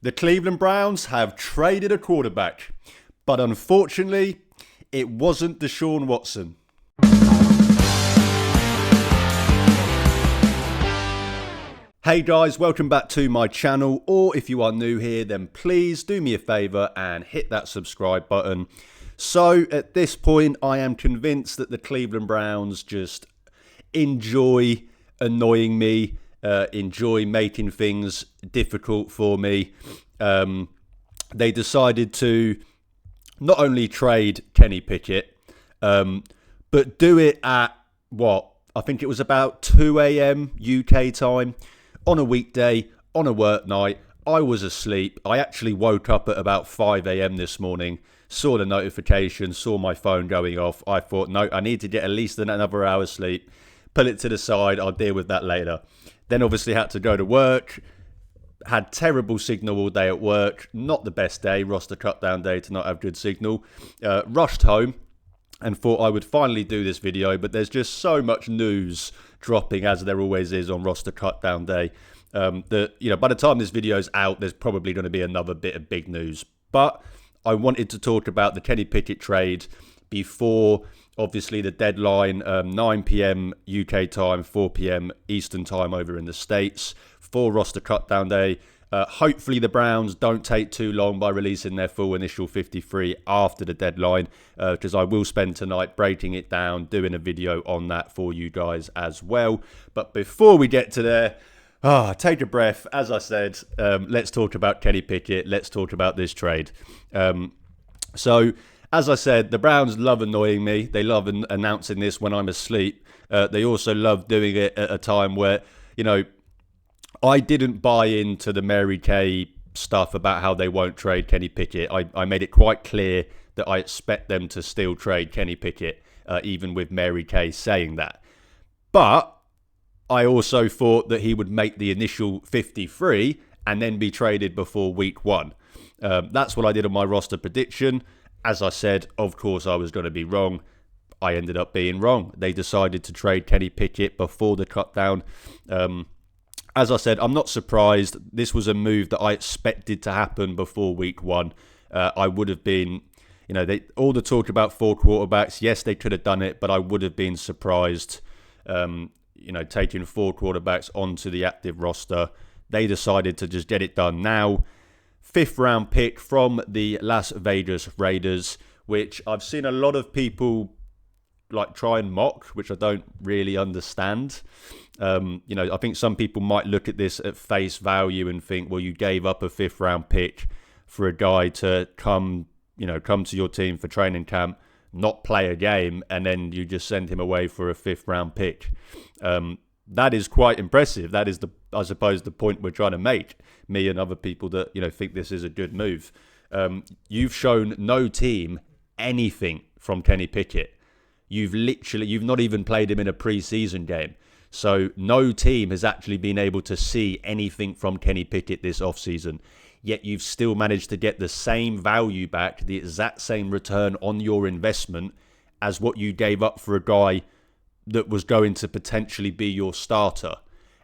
The Cleveland Browns have traded a quarterback, but unfortunately, it wasn't Deshaun Watson. Hey guys, welcome back to my channel, or if you are new here, then please do me a favour and hit that subscribe button. So at this point, I am convinced that the Cleveland Browns just enjoy annoying me, enjoy making things difficult for me. They decided to not only trade Kenny Pickett, but do it at I think it was about 2 a.m. UK time on a weekday, on a work night. I was asleep. I actually woke up at about 5 a.m. this morning, saw the notification, saw my phone going off. I thought, no, I need to get at least another hour's sleep. Put it to the side. I'll deal with that later. Then obviously had to go to work. Had terrible signal all day at work. Not the best day. Roster cut down day to not have good signal. Rushed home and thought I would finally do this video. But there's just so much news dropping, as there always is on roster cut down day, that by the time this video is out, there's probably going to be another bit of big news. But I wanted to talk about the Kenny Pickett trade before, obviously, the deadline, 9 p.m. UK time, 4 p.m. Eastern time over in the States, for roster cut down day. Hopefully the Browns don't take too long by releasing their full initial 53 after the deadline, because I will spend tonight breaking it down, doing a video on that for you guys as well. But before we get to there, take a breath. As I said, let's talk about Kenny Pickett. Let's talk about this trade. So, as I said, the Browns love annoying me. They love announcing this when I'm asleep. They also love doing it at a time where, I didn't buy into the Mary Kay stuff about how they won't trade Kenny Pickett. I made it quite clear that I expect them to still trade Kenny Pickett, even with Mary Kay saying that. But I also thought that he would make the initial 53 and then be traded before week one. That's what I did on my roster prediction. As I said, of course, I was going to be wrong. I ended up being wrong. They decided to trade Kenny Pickett before the cut down. As I said, I'm not surprised. This was a move that I expected to happen before week one. I would have been, all the talk about 4 quarterbacks, yes, they could have done it, but I would have been surprised, taking 4 quarterbacks onto the active roster. They decided to just get it done now. 5th round pick from the Las Vegas Raiders, which I've seen a lot of people try and mock, which I don't really understand. I think some people might look at this at face value and think, well, you gave up a 5th round pick for a guy to come to your team for training camp, not play a game, and then you just send him away for a 5th round pick. That is quite impressive. That is I suppose the point we're trying to make, me and other people that, think this is a good move. You've shown no team anything from Kenny Pickett. You've not even played him in a preseason game. So no team has actually been able to see anything from Kenny Pickett this offseason. Yet you've still managed to get the same value back, the exact same return on your investment as what you gave up for a guy that was going to potentially be your starter.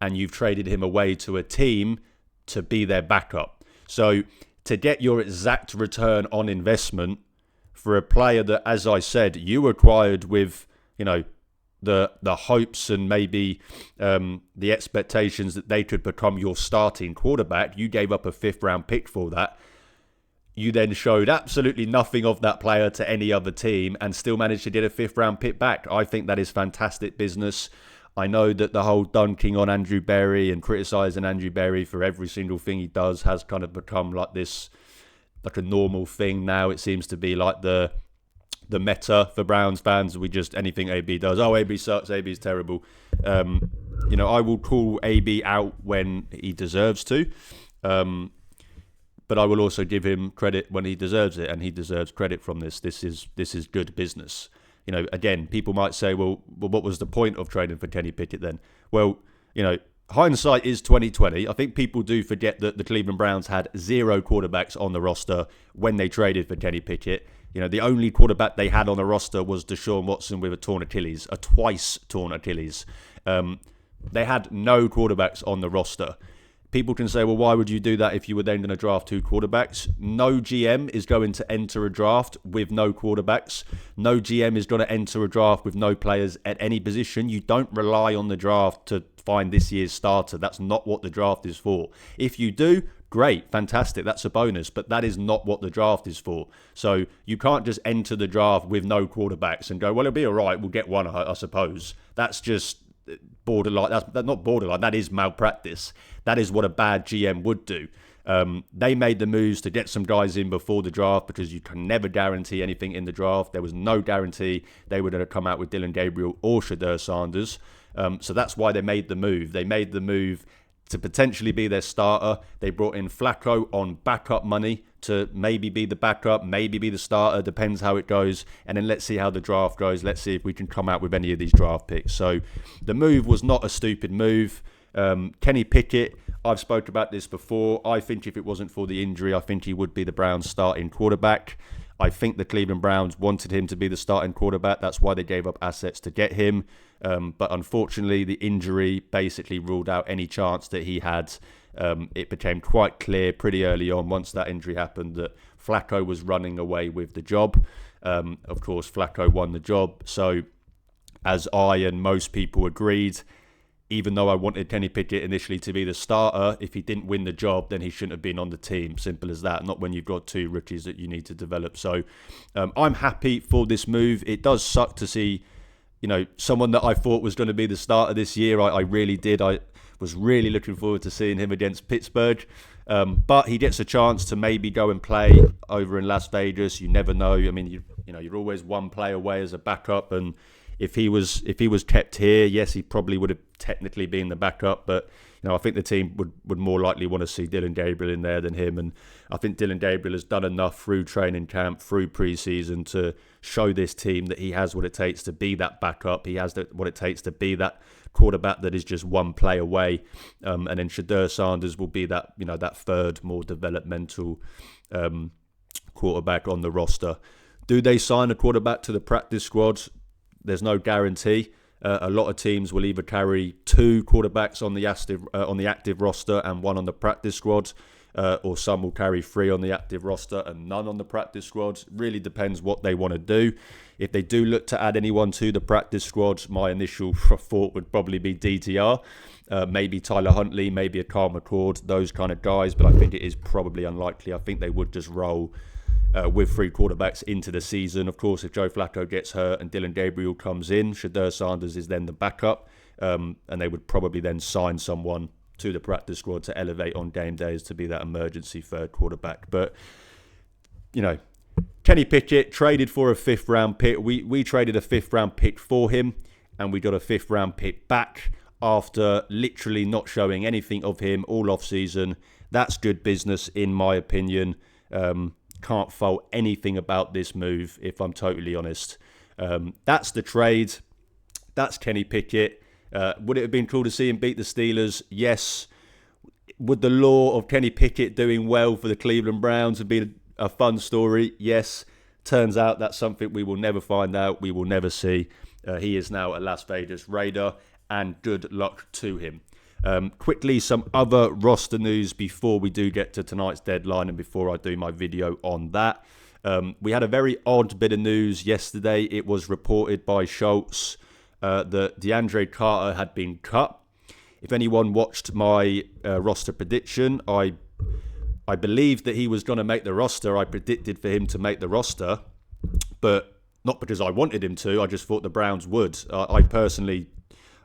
And you've traded him away to a team to be their backup. So to get your exact return on investment for a player that, as I said, you acquired with, the hopes and maybe the expectations that they could become your starting quarterback. You gave up a 5th round pick for that. You then showed absolutely nothing of that player to any other team and still managed to get a 5th round pick back. I think that is fantastic business. I know that the whole dunking on Andrew Berry and criticising Andrew Berry for every single thing he does has kind of become like a normal thing now. It seems to be like the meta for Browns fans. We just, anything AB does, AB sucks, AB's terrible. I will call AB out when he deserves to, but I will also give him credit when he deserves it, and he deserves credit from this. This is good business. Again, people might say, well, what was the point of trading for Kenny Pickett then? Well, hindsight is 2020. I think people do forget that the Cleveland Browns had 0 quarterbacks on the roster when they traded for Kenny Pickett. The only quarterback they had on the roster was Deshaun Watson with a torn Achilles, a twice torn Achilles. They had no quarterbacks on the roster. People can say, well, why would you do that if you were then going to draft 2 quarterbacks? No GM is going to enter a draft with no quarterbacks. No GM is going to enter a draft with no players at any position. You don't rely on the draft to find this year's starter. That's not what the draft is for. If you do, great, fantastic, that's a bonus, but that is not what the draft is for. So you can't just enter the draft with no quarterbacks and go, well, it'll be all right, we'll get one, I suppose. That's just borderline. That's not borderline, that is malpractice. That is what a bad GM would do. They made the moves to get some guys in before the draft because you can never guarantee anything in the draft. There was no guarantee they were going to come out with Dillon Gabriel or Shedeur Sanders. So that's why they made the move. They made the move to potentially be their starter. They brought in Flacco on backup money to maybe be the backup, maybe be the starter, depends how it goes. And then let's see how the draft goes. Let's see if we can come out with any of these draft picks. So the move was not a stupid move. Kenny Pickett, I've spoke about this before. I think if it wasn't for the injury, I think he would be the Browns' starting quarterback. I think the Cleveland Browns wanted him to be the starting quarterback. That's why they gave up assets to get him. But unfortunately, the injury basically ruled out any chance that he had. It became quite clear pretty early on, once that injury happened, that Flacco was running away with the job. Of course, Flacco won the job. So, as I and most people agreed, even though I wanted Kenny Pickett initially to be the starter, if he didn't win the job, then he shouldn't have been on the team. Simple as that. Not when you've got 2 rookies that you need to develop. So I'm happy for this move. It does suck to see, someone that I thought was going to be the starter this year. I really did. I was really looking forward to seeing him against Pittsburgh. But he gets a chance to maybe go and play over in Las Vegas. You never know. I mean, you're always one play away as a backup, and if he was kept here, yes, he probably would have technically been the backup, but I think the team would more likely want to see Dillon Gabriel in there than him. And I think Dillon Gabriel has done enough through training camp, through preseason, to show this team that he has what it takes to be that backup. He has what it takes to be that quarterback that is just one play away. And then Shedeur Sanders will be that that third, more developmental quarterback on the roster. Do they sign a quarterback to the practice squad? There's no guarantee. A lot of teams will either carry 2 quarterbacks on the active roster and 1 on the practice squad, or some will carry 3 on the active roster and none on the practice squad. Really depends what they want to do. If they do look to add anyone to the practice squad, my initial thought would probably be DTR, maybe Tyler Huntley, maybe a Kyle McCord, those kind of guys. But I think it is probably unlikely. I think they would just roll with 3 quarterbacks into the season. Of course, if Joe Flacco gets hurt and Dillon Gabriel comes in, Shedeur Sanders is then the backup, and they would probably then sign someone to the practice squad to elevate on game days to be that emergency third quarterback. But, Kenny Pickett traded for a 5th round pick. We traded a 5th round pick for him, and we got a 5th round pick back after literally not showing anything of him all off season. That's good business, in my opinion. Can't fault anything about this move, if I'm totally honest. That's the trade. That's Kenny Pickett. Would it have been cool to see him beat the Steelers? Yes. Would the lore of Kenny Pickett doing well for the Cleveland Browns have been a fun story? Yes. Turns out that's something we will never find out. We will never see. He is now a Las Vegas Raider, and good luck to him. Quickly, some other roster news before we do get to tonight's deadline and before I do my video on that. We had a very odd bit of news yesterday. It was reported by Schultz that DeAndre Carter had been cut. If anyone watched my roster prediction, I believed that he was going to make the roster. I predicted for him to make the roster, but not because I wanted him to. I just thought the Browns would. I personally,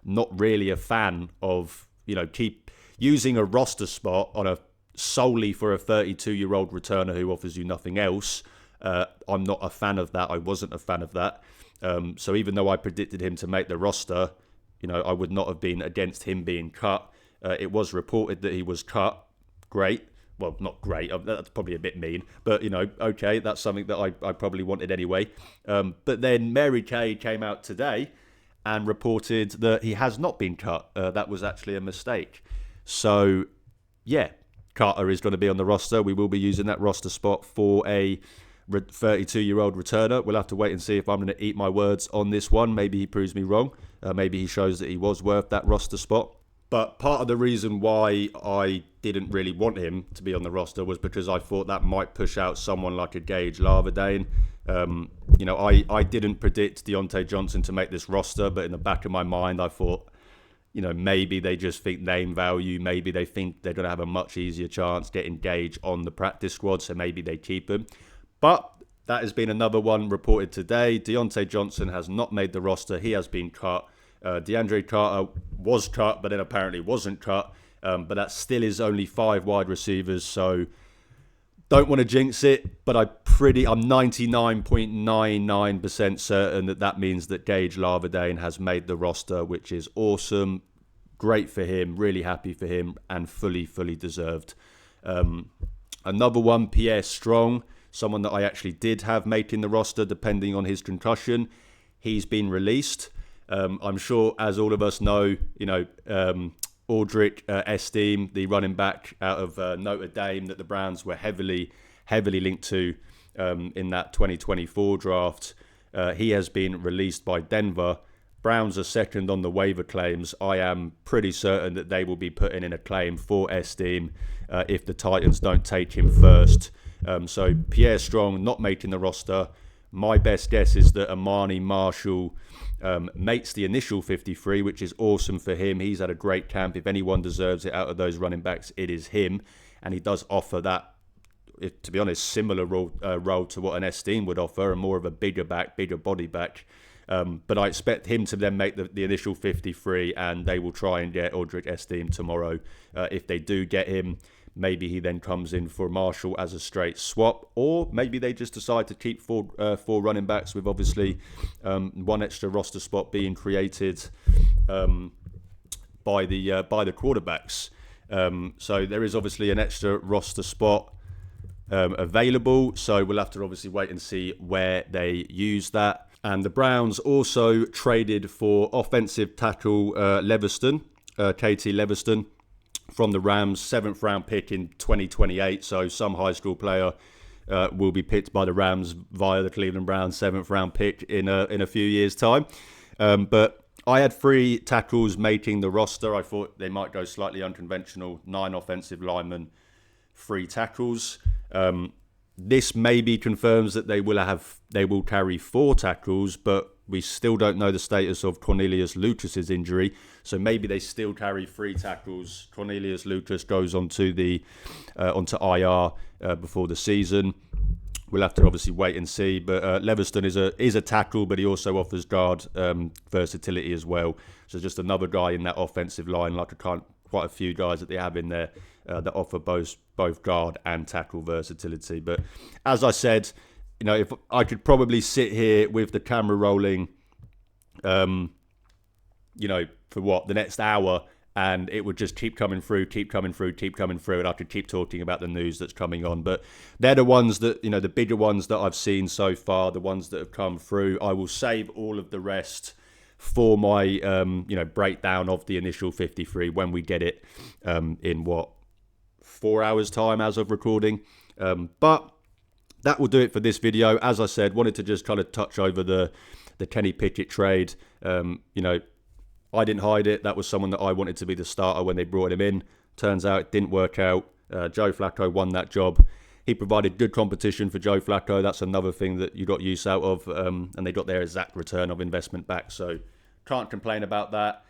not really a fan of keep using a roster spot on solely for a 32-year-old returner who offers you nothing else. I'm not a fan of that. I wasn't a fan of that. So even though I predicted him to make the roster, I would not have been against him being cut. It was reported that he was cut. Great. Well, not great. That's probably a bit mean. But, okay, that's something that I probably wanted anyway. But then Mary Kay came out today and reported that he has not been cut. That was actually a mistake. So, yeah, Carter is going to be on the roster. We will be using that roster spot for a 32-year-old returner. We'll have to wait and see if I'm going to eat my words on this one. Maybe he proves me wrong. Maybe he shows that he was worth that roster spot. But part of the reason why I didn't really want him to be on the roster was because I thought that might push out someone like a Gage Larvadain. I didn't predict Deontay Johnson to make this roster, but in the back of my mind, I thought, maybe they just think name value. Maybe they think they're going to have a much easier chance getting Gage on the practice squad, so maybe they keep him. But that has been another one reported today. Deontay Johnson has not made the roster. He has been cut. DeAndre Carter was cut, but then apparently wasn't cut. But that still is only 5 wide receivers, so don't want to jinx it. But I'm 99.99% certain that means that Gage Larvadain has made the roster, which is awesome. Great for him, really happy for him, and fully deserved. Another one, Pierre Strong, someone that I actually did have making the roster depending on his concussion. He's been released. I'm sure, as all of us know, Audric Estime, the running back out of Notre Dame that the Browns were heavily linked to in that 2024 draft. He has been released by Denver. Browns are second on the waiver claims. I am pretty certain that they will be putting in a claim for Estime if the Titans don't take him first. So Pierre Strong not making the roster. My best guess is that Amani Marshall makes the initial 53, which is awesome for him. He's had a great camp. If anyone deserves it out of those running backs, it is him. And he does offer that, to be honest, similar role to what an Estime would offer, and more of a bigger body back. But I expect him to then make the initial 53, and they will try and get Audric Estime tomorrow. If they do get him, maybe he then comes in for Marshall as a straight swap, or maybe they just decide to keep four running backs with obviously one extra roster spot being created by the quarterbacks. So there is obviously an extra roster spot available. So we'll have to obviously wait and see where they use that. And the Browns also traded for offensive tackle Leverston, KT Leverston, from the Rams, 7th round pick in 2028. So some high school player will be picked by the Rams via the Cleveland Browns 7th round pick in a few years' time. But I had 3 tackles making the roster. I thought they might go slightly unconventional. 9 offensive linemen, 3 tackles. This maybe confirms that they will carry 4 tackles, but we still don't know the status of Cornelius Lucas's injury, so maybe they still carry 3 tackles. Cornelius Lucas goes onto IR before the season. We'll have to obviously wait and see. But Leverston is a tackle, but he also offers guard versatility as well. So just another guy in that offensive line, quite a few guys that they have in there that offer both guard and tackle versatility. But as I said, if I could probably sit here with the camera rolling, for the next hour, and it would just keep coming through, and I could keep talking about the news that's coming on. But they're the ones that, the bigger ones that I've seen so far, the ones that have come through. I will save all of the rest for my, breakdown of the initial 53 when we get it in 4 hours time as of recording. But that will do it for this video. As I said, wanted to just kind of touch over the Kenny Pickett trade. I didn't hide it. That was someone that I wanted to be the starter when they brought him in. Turns out it didn't work out. Joe Flacco won that job. He provided good competition for Joe Flacco. That's another thing that you got use out of. And they got their exact return of investment back. So can't complain about that.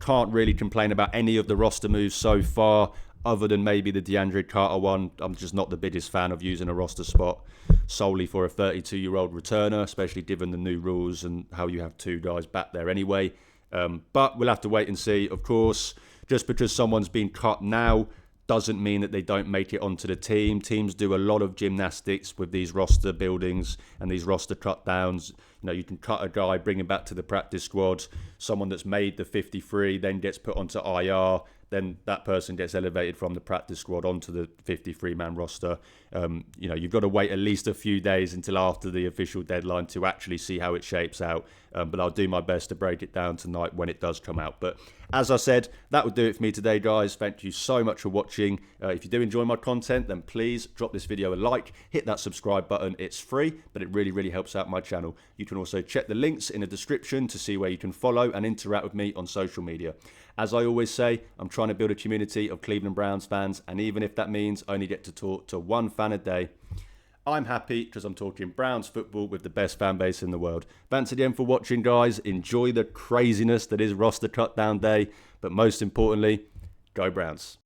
Can't really complain about any of the roster moves so far, other than maybe the DeAndre Carter one. I'm just not the biggest fan of using a roster spot solely for a 32-year-old returner, especially given the new rules and how you have 2 guys back there anyway. But we'll have to wait and see. Of course, just because someone's been cut now doesn't mean that they don't make it onto the team. Teams do a lot of gymnastics with these roster buildings and these roster cut downs. You can cut a guy, bring him back to the practice squad. Someone that's made the 53 then gets put onto IR. Then that person gets elevated from the practice squad onto the 53-man roster. You've got to wait at least a few days until after the official deadline to actually see how it shapes out. But I'll do my best to break it down tonight when it does come out. But as I said, that would do it for me today, guys. Thank you so much for watching. If you do enjoy my content, then please drop this video a like, hit that subscribe button. It's free, but it really helps out my channel. You can also check the links in the description to see where you can follow and interact with me on social media. As I always say, I'm trying to build a community of Cleveland Browns fans, and even if that means I only get to talk to one fan a day, I'm happy because I'm talking Browns football with the best fan base in the world. Thanks again for watching, guys. Enjoy the craziness that is roster cut down day, but most importantly, go Browns.